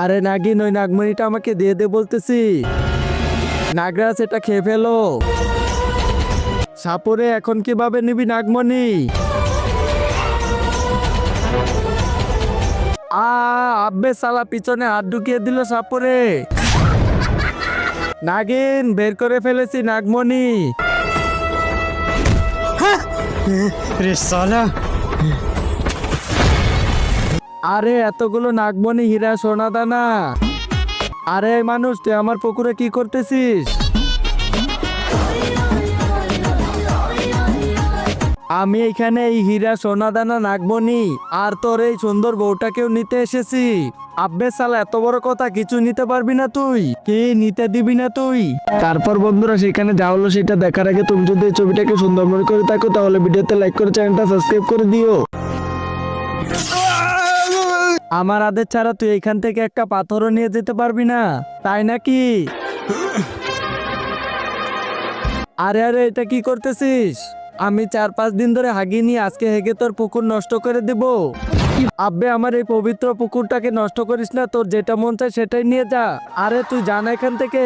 আরে নাগিন, ওই নাগমণিটা আমাকে দিয়ে দে বলতেছি। নাগরাজ, এটা খেয়ে ফেলো। সাপুরে, এখন কিভাবে নিবি নাগমণি? আব্বে সালা পিছনে হাত ঢুকিয়ে দিল সাপুরে। নাগিন, বের করে ফেলেছি নাগমণি। রে সালা, আরে এতগুলো নাগমণি, হীরা, সোনা দানা। আরে মানুষ, তুই আমার পুকুরে কি করতেছিস? আমি এখানে এই হীরা, সোনা দানা, নাগমণি আর তোর এই সুন্দর বউটাকেও নিতে এসেছি। আব্বে সালা, এত বড় কথা, কিছু নিতে পারবি না তুই? কি নিতে দিবি না তুই? তারপর বন্ধুরা, সেখানে যা হলো সেটা দেখার আগে তুমি যদি এই ছবিটাকে সুন্দর মনে করে থাকো তাহলে ভিডিওতে লাইক করে চ্যানেলটা সাবস্ক্রাইব করে দিও। আমার আদেশ ছাড়া তুই এখান থেকে একটা পাথরও নিয়ে যেতে পারবি না, তাই নাকি? আরে আরে, এটা কি করতেছিস? আমি 4-5 দিন ধরে হাগিনি, আজকে হেগে তোর পুকুর নষ্ট করে দেব? আব্বে, আমার এই পবিত্র পুকুরটাকে নষ্ট করিস না, তোর যেটা মন চায় সেটাই নিয়ে যা। আরে তুই জানা এখান থেকে।